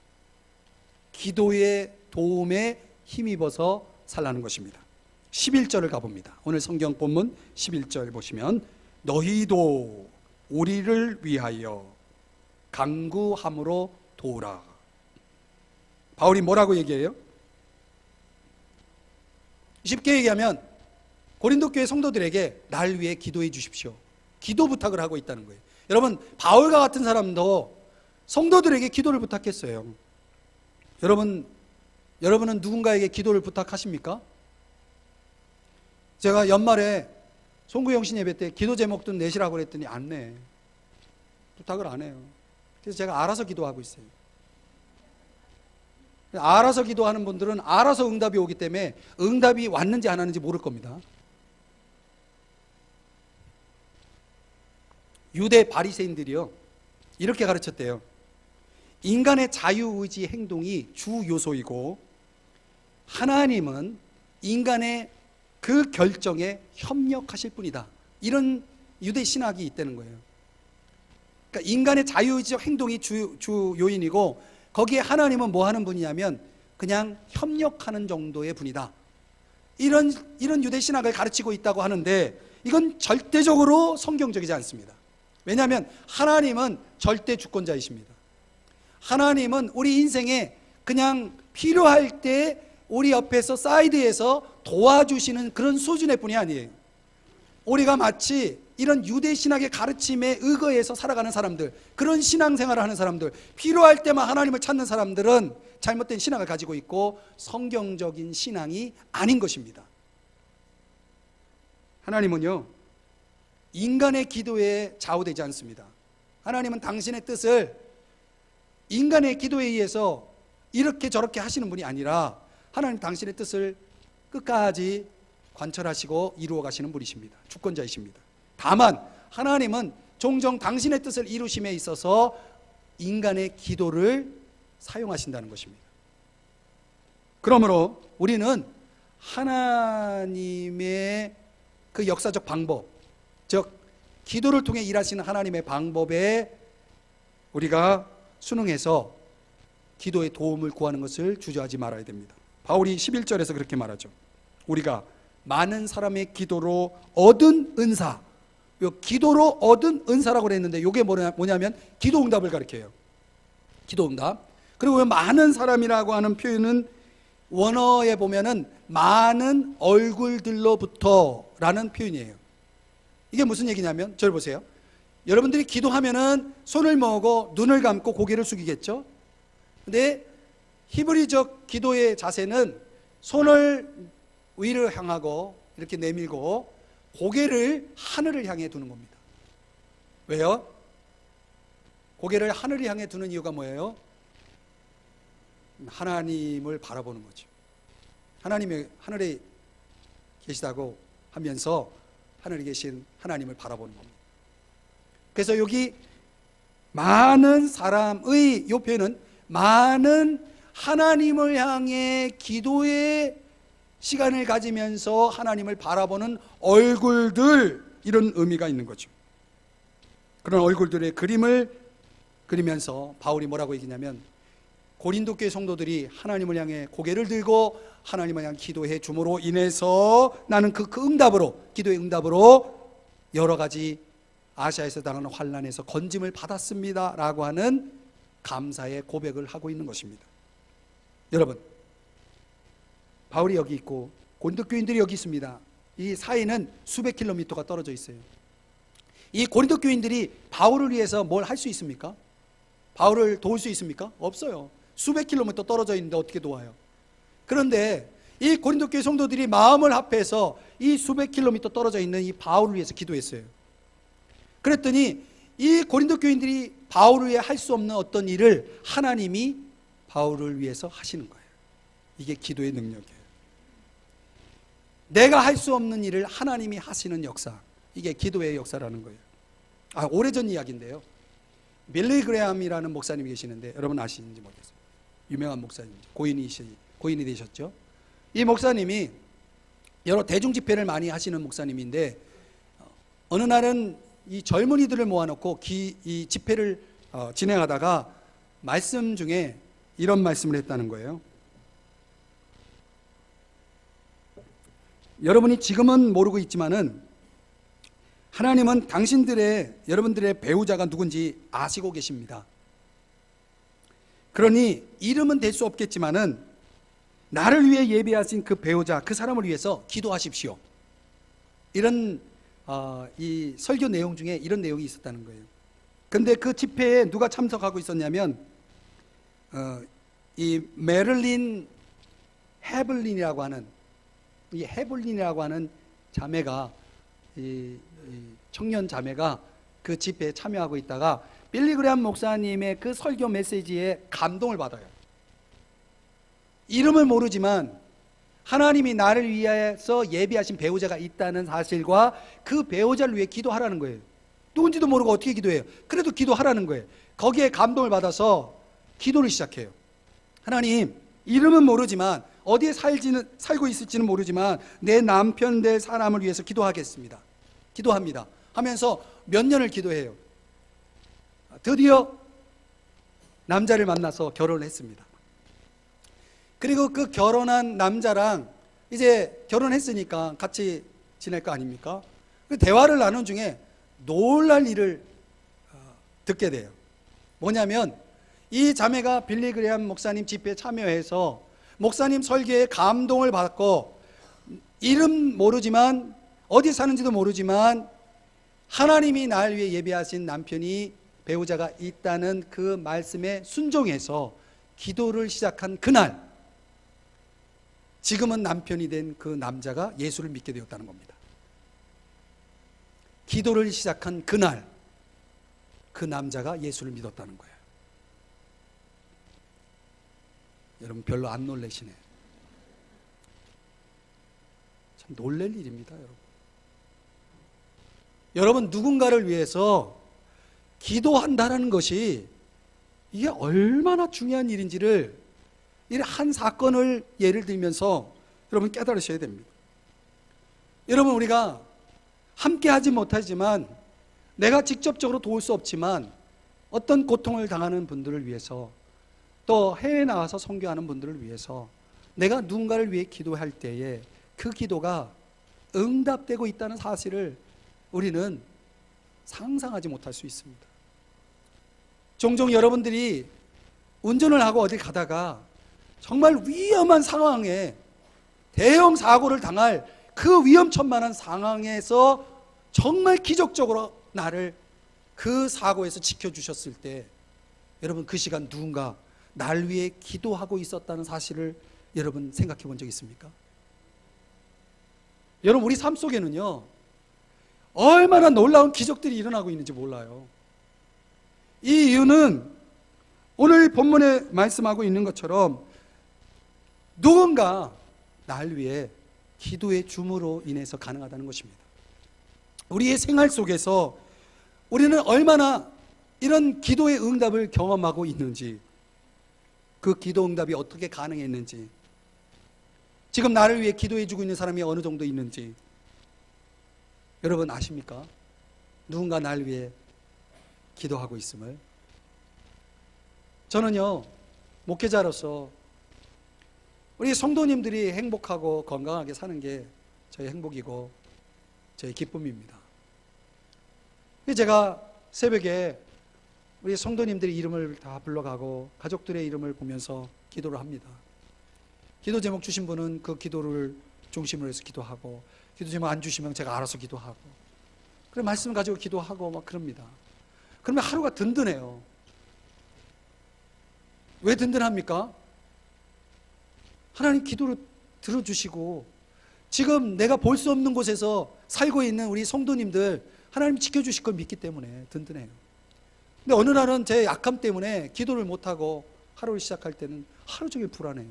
기도의 도움에 힘입어서 살라는 것입니다. 11절을 가봅니다. 오늘 성경 본문 11절 보시면, 너희도 우리를 위하여 간구함으로 도우라. 바울이 뭐라고 얘기해요? 쉽게 얘기하면 고린도 교회 성도들에게 날 위해 기도해 주십시오, 기도 부탁을 하고 있다는 거예요. 여러분, 바울과 같은 사람도 성도들에게 기도를 부탁했어요. 여러분은 누군가에게 기도를 부탁하십니까? 제가 연말에 송구영신 예배 때 기도 제목 좀 내시라고 그랬더니 안 내. 부탁을 안 해요. 그래서 제가 알아서 기도하고 있어요. 알아서 기도하는 분들은 알아서 응답이 오기 때문에 응답이 왔는지 안 왔는지 모를 겁니다. 유대 바리새인들이요, 이렇게 가르쳤대요. 인간의 자유의지 행동이 주 요소이고 하나님은 인간의 그 결정에 협력하실 뿐이다. 이런 유대 신학이 있다는 거예요. 그러니까 인간의 자유의지적 행동이 주 요인이고 거기에 하나님은 뭐 하는 분이냐면 그냥 협력하는 정도의 분이다. 이런 유대 신학을 가르치고 있다고 하는데 이건 절대적으로 성경적이지 않습니다. 왜냐하면 하나님은 절대 주권자이십니다. 하나님은 우리 인생에 그냥 필요할 때 우리 옆에서 사이드에서 도와주시는 그런 수준의 분이 아니에요. 우리가 마치 이런 유대 신학의 가르침에 의거해서 살아가는 사람들, 그런 신앙생활을 하는 사람들, 필요할 때만 하나님을 찾는 사람들은 잘못된 신앙을 가지고 있고 성경적인 신앙이 아닌 것입니다. 하나님은요, 인간의 기도에 좌우되지 않습니다. 하나님은 당신의 뜻을 인간의 기도에 의해서 이렇게 저렇게 하시는 분이 아니라 하나님 당신의 뜻을 끝까지 관철하시고 이루어 가시는 분이십니다. 주권자이십니다. 다만 하나님은 종종 당신의 뜻을 이루심에 있어서 인간의 기도를 사용하신다는 것입니다. 그러므로 우리는 하나님의 그 역사적 방법, 즉 기도를 통해 일하시는 하나님의 방법에 우리가 순응해서 기도의 도움을 구하는 것을 주저하지 말아야 됩니다. 바울이 11절에서 그렇게 말하죠. 우리가 많은 사람의 기도로 얻은 은사, 기도로 얻은 은사라고 그랬는데 이게 뭐냐면 기도 응답을 가리켜요. 기도 응답. 그리고 많은 사람이라고 하는 표현은 원어에 보면은 많은 얼굴들로부터 라는 표현이에요. 이게 무슨 얘기냐면 저를 보세요. 여러분들이 기도하면은 손을 모으고 눈을 감고 고개를 숙이겠죠. 근데 히브리적 기도의 자세는 손을 위를 향하고 이렇게 내밀고 고개를 하늘을 향해 두는 겁니다. 왜요? 고개를 하늘을 향해 두는 이유가 뭐예요? 하나님을 바라보는 거죠. 하나님이 하늘에 계시다고 하면서 하늘에 계신 하나님을 바라보는 겁니다. 그래서 여기 많은 사람의 이 표현은 많은 하나님을 향해 기도의 시간을 가지면서 하나님을 바라보는 얼굴들, 이런 의미가 있는 거죠. 그런 얼굴들의 그림을 그리면서 바울이 뭐라고 얘기냐면 고린도 교회 성도들이 하나님을 향해 고개를 들고 하나님을 향해 기도해 줌으로 인해서 나는 그 응답으로, 기도의 응답으로 여러 가지 아시아에서 당하는 환난에서 건짐을 받았습니다 라고 하는 감사의 고백을 하고 있는 것입니다. 여러분, 바울이 여기 있고 고린도 교인들이 여기 있습니다. 이 사이는 수백 킬로미터가 떨어져 있어요. 이 고린도 교인들이 바울을 위해서 뭘 할 수 있습니까? 바울을 도울 수 있습니까? 없어요. 수백 킬로미터 떨어져 있는데 어떻게 도와요? 그런데 이 고린도 교회 성도들이 마음을 합해서 이 수백 킬로미터 떨어져 있는 이 바울을 위해서 기도했어요. 그랬더니 이 고린도 교인들이 바울을 위해 할 수 없는 어떤 일을 하나님이 바울을 위해서 하시는 거예요. 이게 기도의 능력이에요. 내가 할 수 없는 일을 하나님이 하시는 역사, 이게 기도의 역사라는 거예요. 오래전 이야기인데요. 빌리 그레함이라는 목사님이 계시는데 여러분 아시는지 모르겠어요. 유명한 목사님이죠. 고인이 되셨죠. 이 목사님이 여러 대중 집회를 많이 하시는 목사님인데 어느 날은 이 젊은이들을 모아놓고 이 집회를 진행하다가 말씀 중에 이런 말씀을 했다는 거예요. 여러분이 지금은 모르고 있지만은 하나님은 여러분들의 배우자가 누군지 아시고 계십니다. 그러니 이름은 될 수 없겠지만은 나를 위해 예비하신 그 배우자, 그 사람을 위해서 기도하십시오. 이런 이 설교 내용 중에 이런 내용이 있었다는 거예요. 근데 그 집회에 누가 참석하고 있었냐면 이 메릴린 헤블린이라고 하는 자매가 이 청년 자매가 그 집회에 참여하고 있다가 빌리 그레함 목사님의 그 설교 메시지에 감동을 받아요. 이름을 모르지만 하나님이 나를 위해서 예비하신 배우자가 있다는 사실과 그 배우자를 위해 기도하라는 거예요. 누군지도 모르고 어떻게 기도해요? 그래도 기도하라는 거예요. 거기에 감동을 받아서 기도를 시작해요. 하나님, 이름은 모르지만 어디에 살고 있을지는 모르지만 내 남편 될 사람을 위해서 기도합니다 하면서 몇 년을 기도해요. 드디어 남자를 만나서 결혼을 했습니다. 그리고 그 결혼한 남자랑 이제 결혼했으니까 같이 지낼 거 아닙니까? 그 대화를 나눈 중에 놀랄 일을 듣게 돼요. 뭐냐면 이 자매가 빌리 그레함 목사님 집회에 참여해서 목사님 설교에 감동을 받고 이름 모르지만 어디 사는지도 모르지만 하나님이 날 위해 예비하신 남편이 배우자가 있다는 그 말씀에 순종해서 기도를 시작한 그날, 지금은 남편이 된 그 남자가 예수를 믿게 되었다는 겁니다. 기도를 시작한 그날 그 남자가 예수를 믿었다는 거예요. 여러분 별로 안 놀라시네. 참 놀랄 일입니다, 여러분. 여러분 누군가를 위해서 기도한다라는 것이 이게 얼마나 중요한 일인지를 이 한 사건을 예를 들면서 여러분 깨달으셔야 됩니다. 여러분 우리가 함께 하지 못하지만 내가 직접적으로 도울 수 없지만 어떤 고통을 당하는 분들을 위해서 또 해외에 나와서 선교하는 분들을 위해서 내가 누군가를 위해 기도할 때에 그 기도가 응답되고 있다는 사실을 우리는 상상하지 못할 수 있습니다. 종종 여러분들이 운전을 하고 어디 가다가 정말 위험한 상황에 대형 사고를 당할 그 위험천만한 상황에서 정말 기적적으로 나를 그 사고에서 지켜주셨을 때 여러분 그 시간 누군가 날 위해 기도하고 있었다는 사실을 여러분 생각해 본 적 있습니까? 여러분 우리 삶 속에는요 얼마나 놀라운 기적들이 일어나고 있는지 몰라요. 이 이유는 오늘 본문에 말씀하고 있는 것처럼 누군가 날 위해 기도의 줌으로 인해서 가능하다는 것입니다. 우리의 생활 속에서 우리는 얼마나 이런 기도의 응답을 경험하고 있는지, 그 기도 응답이 어떻게 가능했는지, 지금 나를 위해 기도해 주고 있는 사람이 어느 정도 있는지 여러분 아십니까? 누군가 날 위해 기도하고 있음을. 저는요 목회자로서 우리 성도님들이 행복하고 건강하게 사는 게 저희 행복이고 저희 기쁨입니다. 제가 새벽에 우리 성도님들의 이름을 다 불러가고 가족들의 이름을 보면서 기도를 합니다. 기도 제목 주신 분은 그 기도를 중심으로 해서 기도하고, 기도 제목 안 주시면 제가 알아서 기도하고, 그래 말씀 가지고 기도하고 막 그럽니다. 그러면 하루가 든든해요. 왜 든든합니까? 하나님 기도를 들어주시고 지금 내가 볼 수 없는 곳에서 살고 있는 우리 성도님들 하나님이 지켜주실 걸 믿기 때문에 든든해요. 근데 어느 날은 제 약함 때문에 기도를 못하고 하루를 시작할 때는 하루 종일 불안해요.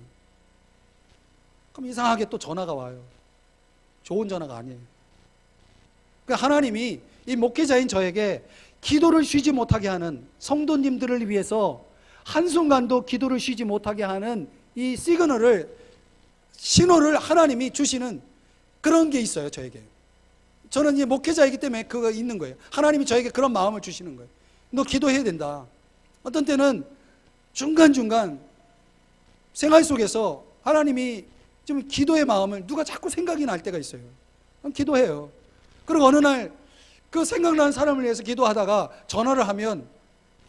그럼 이상하게 또 전화가 와요. 좋은 전화가 아니에요. 그러니까 하나님이 이 목회자인 저에게 기도를 쉬지 못하게 하는, 성도님들을 위해서 한순간도 기도를 쉬지 못하게 하는 이 신호를 하나님이 주시는 그런 게 있어요. 저에게. 저는 이제 목회자이기 때문에 그거 있는 거예요. 하나님이 저에게 그런 마음을 주시는 거예요. 너 기도해야 된다. 어떤 때는 중간중간 생활 속에서 하나님이 좀 기도의 마음을 누가 자꾸 생각이 날 때가 있어요. 그럼 기도해요. 그리고 어느 날 그 생각나는 사람을 위해서 기도하다가 전화를 하면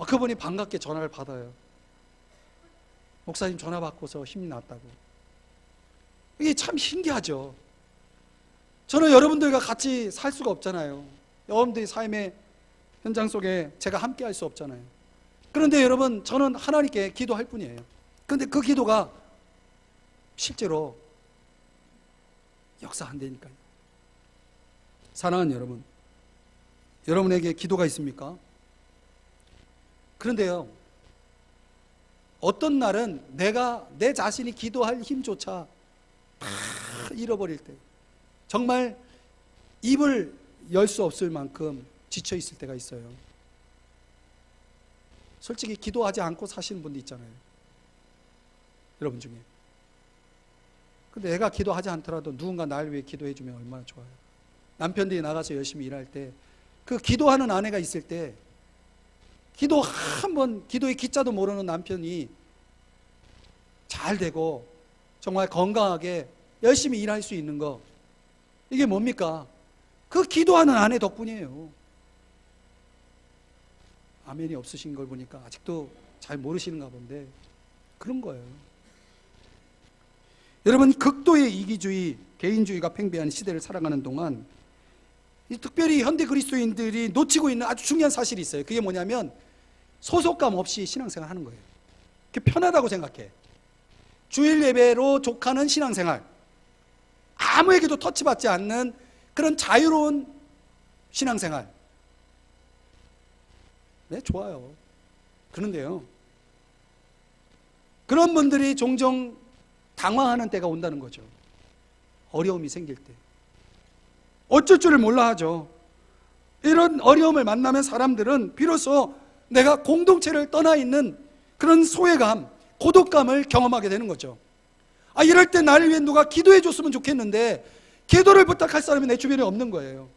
그분이 반갑게 전화를 받아요. 목사님 전화 받고서 힘이 났다고. 이게 참 신기하죠. 저는 여러분들과 같이 살 수가 없잖아요. 여러분들의 삶의 현장 속에 제가 함께 할 수 없잖아요. 그런데 여러분 저는 하나님께 기도할 뿐이에요. 그런데 그 기도가 실제로 역사한다니까요. 사랑하는 여러분, 여러분에게 기도가 있습니까? 그런데요, 어떤 날은 내 자신이 기도할 힘조차 다 잃어버릴 때, 정말 입을 열 수 없을 만큼 지쳐 있을 때가 있어요. 솔직히 기도하지 않고 사시는 분도 있잖아요. 여러분 중에. 근데 내가 기도하지 않더라도 누군가 나를 위해 기도해 주면 얼마나 좋아요. 남편들이 나가서 열심히 일할 때, 그 기도하는 아내가 있을 때, 기도의 기자도 모르는 남편이 잘 되고 정말 건강하게 열심히 일할 수 있는 거, 이게 뭡니까? 그 기도하는 아내 덕분이에요. 아멘이 없으신 걸 보니까 아직도 잘 모르시는가 본데 그런 거예요. 여러분, 극도의 이기주의, 개인주의가 팽배한 시대를 살아가는 동안 특별히 현대 그리스도인들이 놓치고 있는 아주 중요한 사실이 있어요. 그게 뭐냐면 소속감 없이 신앙생활 하는 거예요. 그게 편하다고 생각해. 주일 예배로 족하는 신앙생활, 아무에게도 터치받지 않는 그런 자유로운 신앙생활, 네, 좋아요. 그런데요, 그런 분들이 종종 당황하는 때가 온다는 거죠. 어려움이 생길 때 어쩔 줄을 몰라 하죠. 이런 어려움을 만나면 사람들은 비로소 내가 공동체를 떠나 있는 그런 소외감, 고독감을 경험하게 되는 거죠. 이럴 때 나를 위해 누가 기도해 줬으면 좋겠는데 기도를 부탁할 사람이 내 주변에 없는 거예요.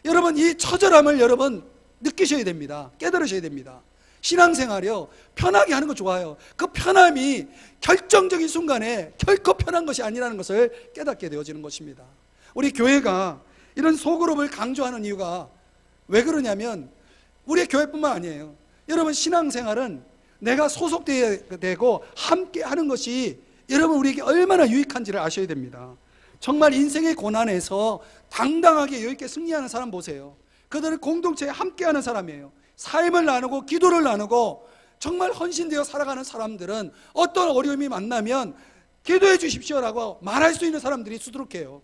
여러분, 이 처절함을 여러분 느끼셔야 됩니다. 깨달으셔야 됩니다. 신앙생활이요, 편하게 하는 거 좋아요. 그 편함이 결정적인 순간에 결코 편한 것이 아니라는 것을 깨닫게 되어지는 것입니다. 우리 교회가 이런 소그룹을 강조하는 이유가 왜 그러냐면, 우리 교회뿐만 아니에요. 여러분, 신앙생활은 내가 소속되고 함께 하는 것이 여러분 우리에게 얼마나 유익한지를 아셔야 됩니다. 정말 인생의 고난에서 당당하게 여유 있게 승리하는 사람 보세요. 그들은 공동체에 함께하는 사람이에요. 삶을 나누고 기도를 나누고 정말 헌신되어 살아가는 사람들은 어떤 어려움이 만나면 기도해 주십시오라고 말할 수 있는 사람들이 수두룩해요.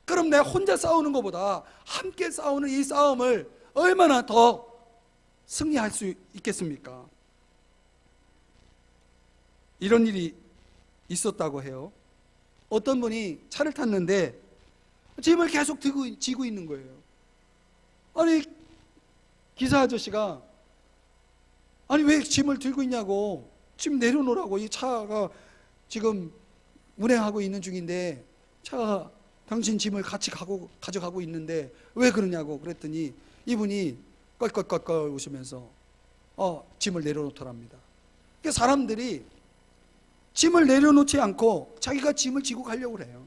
그럼 내가 혼자 싸우는 것보다 함께 싸우는 이 싸움을 얼마나 더 승리할 수 있겠습니까? 이런 일이 있었다고 해요. 어떤 분이 차를 탔는데 짐을 계속 지고 있는 거예요. 아니, 기사 아저씨가 아니 왜 짐을 들고 있냐고, 짐 내려놓으라고, 이 차가 지금 운행하고 있는 중인데 차가 당신 짐을 같이 가져가고 있는데 왜 그러냐고 그랬더니 이분이 껄껄껄껄 웃으면서 짐을 내려놓더랍니다. 그러니까 사람들이 짐을 내려놓지 않고 자기가 짐을 지고 가려고 해요.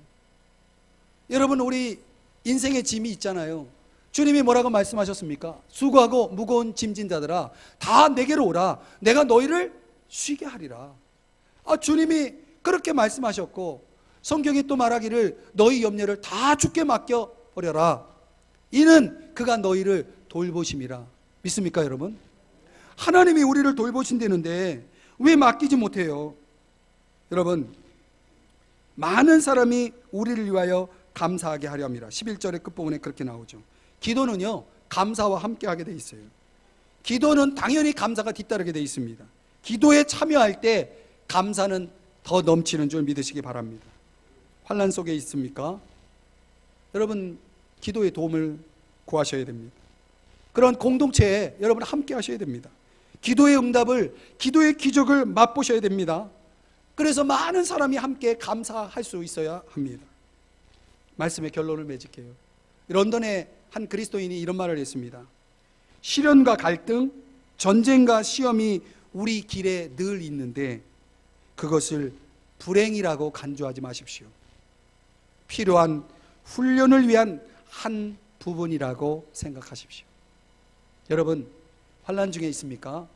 여러분, 우리 인생의 짐이 있잖아요. 주님이 뭐라고 말씀하셨습니까? 수고하고 무거운 짐진 자들아 다 내게로 오라, 내가 너희를 쉬게 하리라. 주님이 그렇게 말씀하셨고, 성경이 또 말하기를 너희 염려를 다 주께 맡겨 버려라, 이는 그가 너희를 돌보심이라. 믿습니까 여러분? 하나님이 우리를 돌보신다는데 왜 맡기지 못해요? 여러분, 많은 사람이 우리를 위하여 감사하게 하려 함이라. 11절의 끝부분에 그렇게 나오죠. 기도는요, 감사와 함께하게 돼 있어요. 기도는 당연히 감사가 뒤따르게 돼 있습니다. 기도에 참여할 때 감사는 더 넘치는 줄 믿으시기 바랍니다. 환난 속에 있습니까? 여러분, 기도의 도움을 구하셔야 됩니다. 그런 공동체에 여러분 함께 하셔야 됩니다. 기도의 응답을, 기도의 기적을 맛보셔야 됩니다. 그래서 많은 사람이 함께 감사할 수 있어야 합니다. 말씀의 결론을 맺을게요. 런던의 한 그리스도인이 이런 말을 했습니다. 시련과 갈등, 전쟁과 시험이 우리 길에 늘 있는데 그것을 불행이라고 간주하지 마십시오. 필요한 훈련을 위한 한 부분이라고 생각하십시오. 여러분, 환난 중에 있습니까?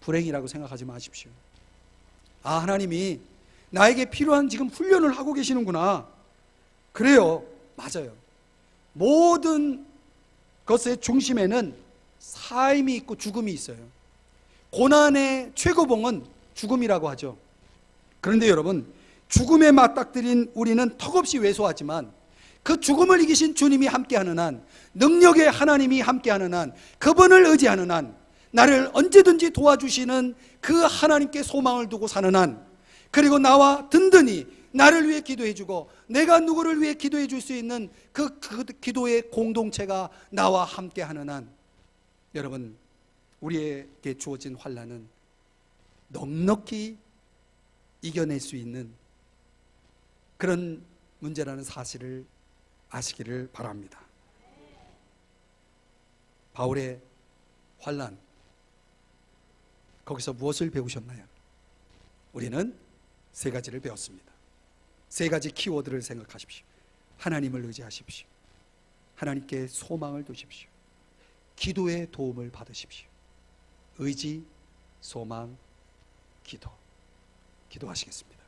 불행이라고 생각하지 마십시오. 하나님이 나에게 필요한 지금 훈련을 하고 계시는구나. 그래요, 맞아요. 모든 것의 중심에는 삶이 있고 죽음이 있어요. 고난의 최고봉은 죽음이라고 하죠. 그런데 여러분, 죽음에 맞닥뜨린 우리는 턱없이 왜소하지만 그 죽음을 이기신 주님이 함께하는 한, 능력의 하나님이 함께하는 한, 그분을 의지하는 한, 나를 언제든지 도와주시는 그 하나님께 소망을 두고 사는 한, 그리고 나와 든든히 나를 위해 기도해주고 내가 누구를 위해 기도해 줄 수 있는 그 기도의 공동체가 나와 함께하는 한, 여러분, 우리에게 주어진 환난은 넉넉히 이겨낼 수 있는 그런 문제라는 사실을 아시기를 바랍니다. 바울의 환난, 거기서 무엇을 배우셨나요? 우리는 세 가지를 배웠습니다. 세 가지 키워드를 생각하십시오. 하나님을 의지하십시오. 하나님께 소망을 두십시오. 기도의 도움을 받으십시오. 의지, 소망, 기도. 기도하시겠습니다.